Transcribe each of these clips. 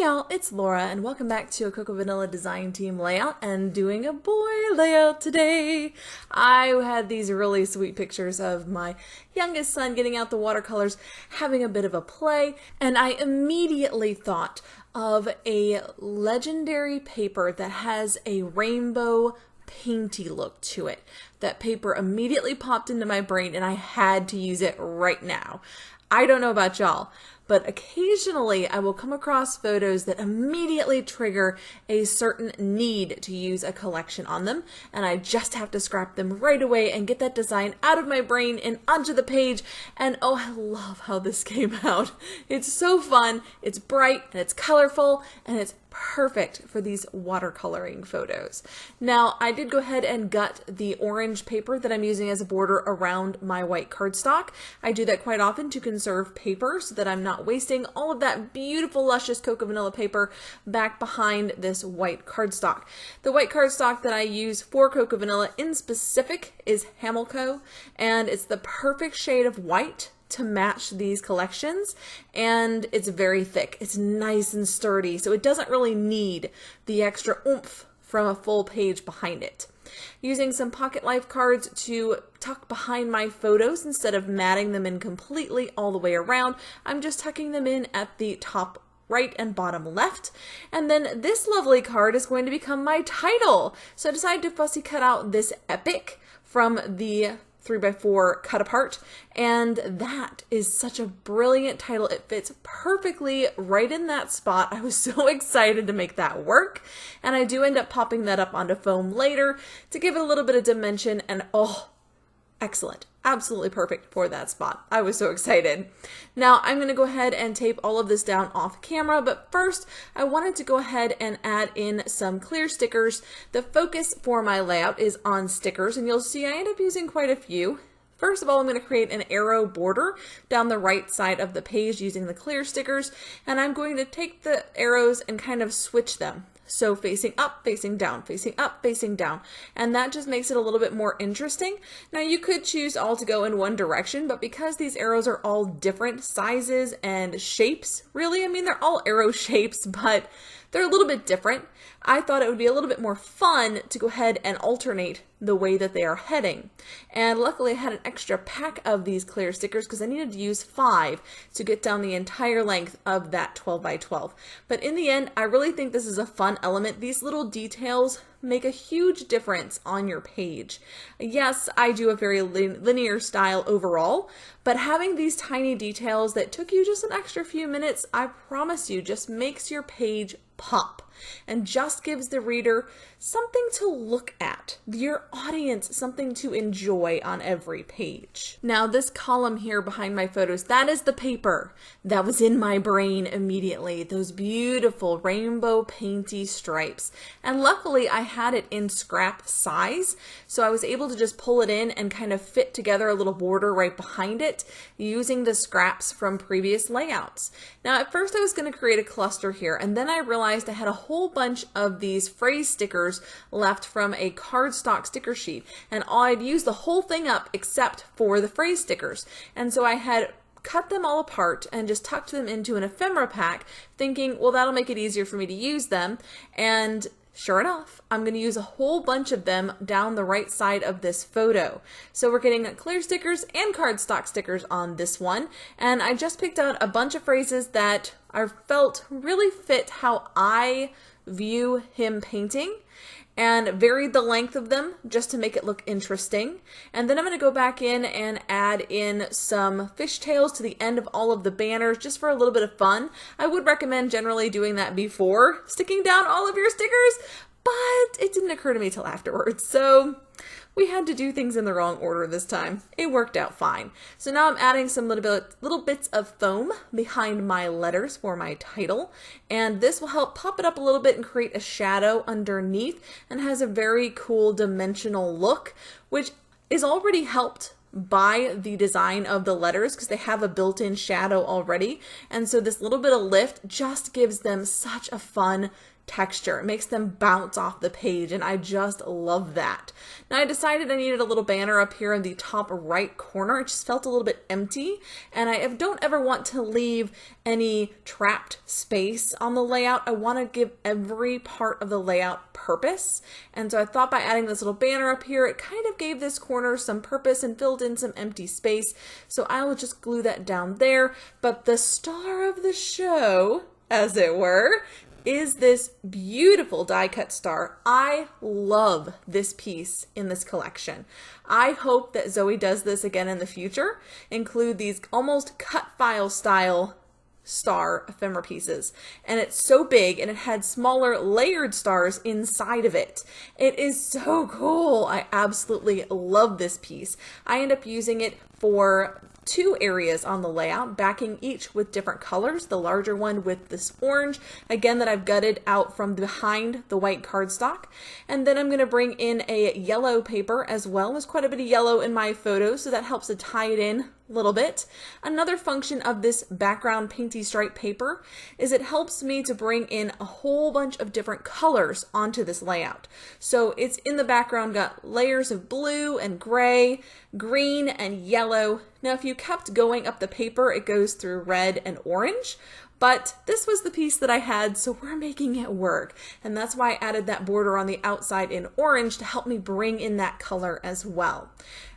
y'all, it's Laura and welcome back to a Cocoa Vanilla Design Team layout and doing a boy layout today. I had these really sweet pictures of my youngest son getting out the watercolors, having a bit of a play, and I immediately thought of a legendary paper that has a rainbow painty look to it. That paper immediately popped into my brain and I had to use it right now. I don't know about y'all, but occasionally I will come across photos that immediately trigger a certain need to use a collection on them, and I just have to scrap them right away and get that design out of my brain and onto the page, and oh, I love how this came out. It's so fun, it's bright, and it's colorful, and it's perfect for these watercoloring photos. Now, I did go ahead and gut the orange paper that I'm using as a border around my white cardstock. I do that quite often to conserve paper so that I'm not wasting all of that beautiful, luscious Cocoa Vanilla paper back behind this white cardstock. The white cardstock that I use for Cocoa Vanilla in specific is Hamilco, and it's the perfect shade of white to match these collections, and it's very thick. It's nice and sturdy, so it doesn't really need the extra oomph from a full page behind it. Using some Pocket Life cards to tuck behind my photos instead of matting them in completely all the way around, I'm just tucking them in at the top right and bottom left. And then this lovely card is going to become my title. So I decided to fussy cut out this epic from the 3x4 cut apart, and that is such a brilliant title. It fits perfectly right in that spot. I was so excited to make that work, and I do end up popping that up onto foam later to give it a little bit of dimension, and oh, excellent. Absolutely perfect for that spot. I was so excited. Now I'm going to go ahead and tape all of this down off camera, but first I wanted to go ahead and add in some clear stickers. The focus for my layout is on stickers, and you'll see I end up using quite a few. First of all, I'm going to create an arrow border down the right side of the page using the clear stickers, and I'm going to take the arrows and kind of switch them. So facing up, facing down, facing up, facing down. And that just makes it a little bit more interesting. Now you could choose all to go in one direction, but because these arrows are all different sizes and shapes, really, I mean, they're all arrow shapes, but they're a little bit different. I thought it would be a little bit more fun to go ahead and alternate the way that they are heading. And luckily I had an extra pack of these clear stickers because I needed to use 5 to get down the entire length of that 12 by 12. But in the end, I really think this is a fun element. These little details make a huge difference on your page. Yes, I do a very linear style overall, but having these tiny details that took you just an extra few minutes, I promise you, just makes your page pop and just gives the reader something to look at, your audience something to enjoy on every page. Now this column here behind my photos, that is the paper that was in my brain immediately, those beautiful rainbow painty stripes. And luckily I had it in scrap size, so I was able to just pull it in and kind of fit together a little border right behind it using the scraps from previous layouts. Now at first I was going to create a cluster here, and then I realized I had a whole bunch of these phrase stickers left from a cardstock sticker sheet, and I'd used the whole thing up except for the phrase stickers. And so I had cut them all apart and just tucked them into an ephemera pack, thinking, well, that'll make it easier for me to use them. And sure enough, I'm going to use a whole bunch of them down the right side of this photo. So we're getting clear stickers and cardstock stickers on this one, and I just picked out a bunch of phrases that I felt really fit how I view him painting, and varied the length of them just to make it look interesting. And then I'm going to go back in and add in some fishtails to the end of all of the banners just for a little bit of fun. I would recommend generally doing that before sticking down all of your stickers, but it didn't occur to me till afterwards. So we had to do things in the wrong order this time. It worked out fine. So now I'm adding some little bits of foam behind my letters for my title, and this will help pop it up a little bit and create a shadow underneath, and has a very cool dimensional look, which is already helped by the design of the letters because they have a built-in shadow already. And so this little bit of lift just gives them such a fun texture. It makes them bounce off the page, and I just love that. Now I decided I needed a little banner up here in the top right corner. It just felt a little bit empty, and I don't ever want to leave any trapped space on the layout. I want to give every part of the layout purpose, and so I thought by adding this little banner up here, it kind of gave this corner some purpose and filled in some empty space. So I will just glue that down there. But the star of the show, as it were, is this beautiful die cut star. I love this piece in this collection. I hope that Zoe does this again in the future, include these almost cut file style star ephemera pieces. And it's so big, and it had smaller layered stars inside of it. It is so cool. I absolutely love this piece. I end up using it for 2 areas on the layout, backing each with different colors. The larger one with this orange, again, that I've gutted out from behind the white cardstock. And then I'm going to bring in a yellow paper as well. There's quite a bit of yellow in my photo, so that helps to tie it in a little bit. Another function of this background painty stripe paper is it helps me to bring in a whole bunch of different colors onto this layout. So it's in the background got layers of blue and gray, green and yellow. Now if you kept going up the paper, it goes through red and orange. But this was the piece that I had, so we're making it work. And that's why I added that border on the outside in orange to help me bring in that color as well.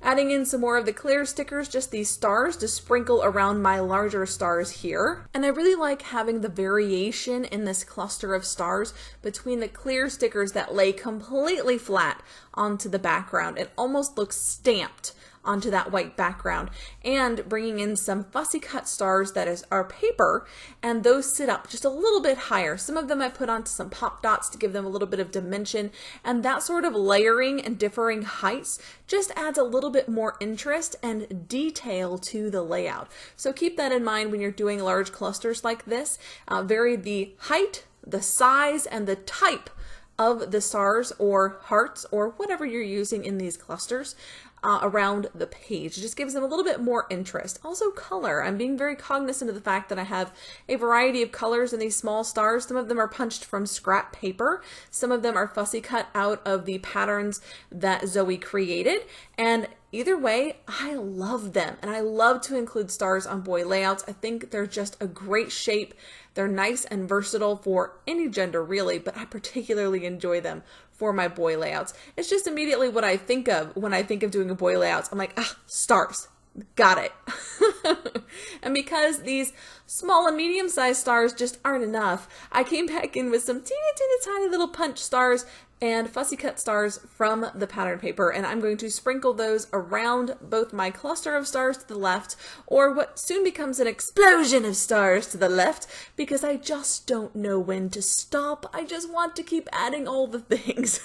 Adding in some more of the clear stickers, just these stars to sprinkle around my larger stars here. And I really like having the variation in this cluster of stars between the clear stickers that lay completely flat onto the background. It almost looks stamped onto that white background, and bringing in some fussy cut stars that is our paper, and those sit up just a little bit higher. Some of them I put onto some pop dots to give them a little bit of dimension, and that sort of layering and differing heights just adds a little bit more interest and detail to the layout. So keep that in mind when you're doing large clusters like this. Vary the height, the size, and the type of the stars or hearts or whatever you're using in these clusters around the page. It just gives them a little bit more interest. Also color. I'm being very cognizant of the fact that I have a variety of colors in these small stars. Some of them are punched from scrap paper. Some of them are fussy cut out of the patterns that Zoe created. And either way, I love them, and I love to include stars on boy layouts. I think they're just a great shape. They're nice and versatile for any gender really, but I particularly enjoy them for my boy layouts. It's just immediately what I think of when I think of doing a boy layouts. I'm like, stars. Got it. And because these small and medium-sized stars just aren't enough, I came back in with some teeny tiny little punch stars and fussy cut stars from the pattern paper, and I'm going to sprinkle those around both my cluster of stars to the left, or what soon becomes an explosion of stars to the left, because I just don't know when to stop. I just want to keep adding all the things.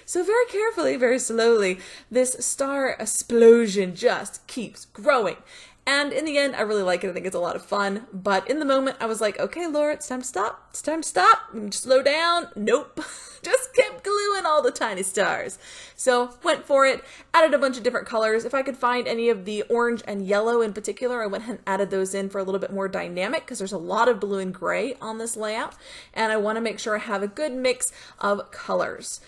So very carefully, very slowly, this star explosion just keeps growing. And in the end, I really like it. I think it's a lot of fun. But in the moment, I was like, okay, Laura, it's time to stop. It's time to stop. Slow down. Nope. Just kept gluing all the tiny stars. So went for it, added a bunch of different colors. If I could find any of the orange and yellow in particular, I went ahead and added those in for a little bit more dynamic, because there's a lot of blue and gray on this layout. And I want to make sure I have a good mix of colors.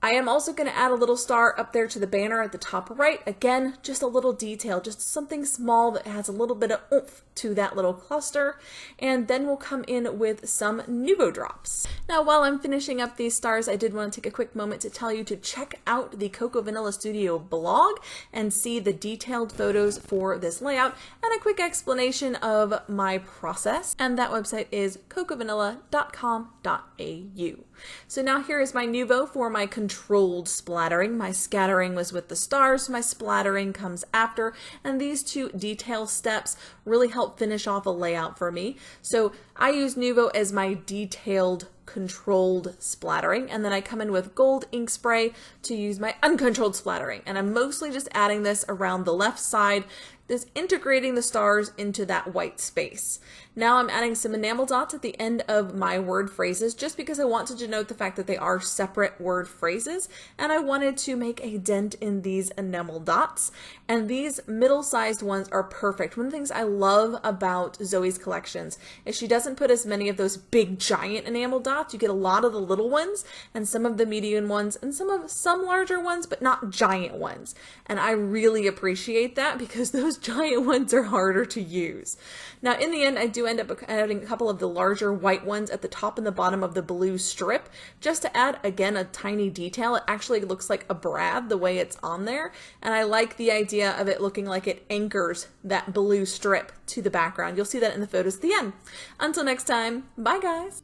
I am also going to add a little star up there to the banner at the top right. Again, just a little detail, just something small that adds a little bit of oomph to that little cluster. And then we'll come in with some Nuvo drops. Now, while I'm finishing up these stars, I did want to take a quick moment to tell you to check out the Cocoa Vanilla Studio blog and see the detailed photos for this layout and a quick explanation of my process. And that website is cocoavanilla.com.au. So now here is my Nuvo for my controlled splattering. My scattering was with the stars, my splattering comes after, and these two detail steps really help finish off a layout for me. So I use Nuvo as my detailed controlled splattering, and then I come in with gold ink spray to use my uncontrolled splattering, and I'm mostly just adding this around the left side, just integrating the stars into that white space. Now I'm adding some enamel dots at the end of my word phrases, just because I want to denote the fact that they are separate word phrases, and I wanted to make a dent in these enamel dots, and these middle-sized ones are perfect. One of the things I love about Zoe's collections is she doesn't put as many of those big giant enamel dots. shots, you get a lot of the little ones and some of the medium ones and some larger ones, but not giant ones. And I really appreciate that because those giant ones are harder to use. Now, in the end, I do end up adding a couple of the larger white ones at the top and the bottom of the blue strip, just to add, again, a tiny detail. It actually looks like a brad the way it's on there, and I like the idea of it looking like it anchors that blue strip to the background. You'll see that in the photos at the end. Until next time, bye guys!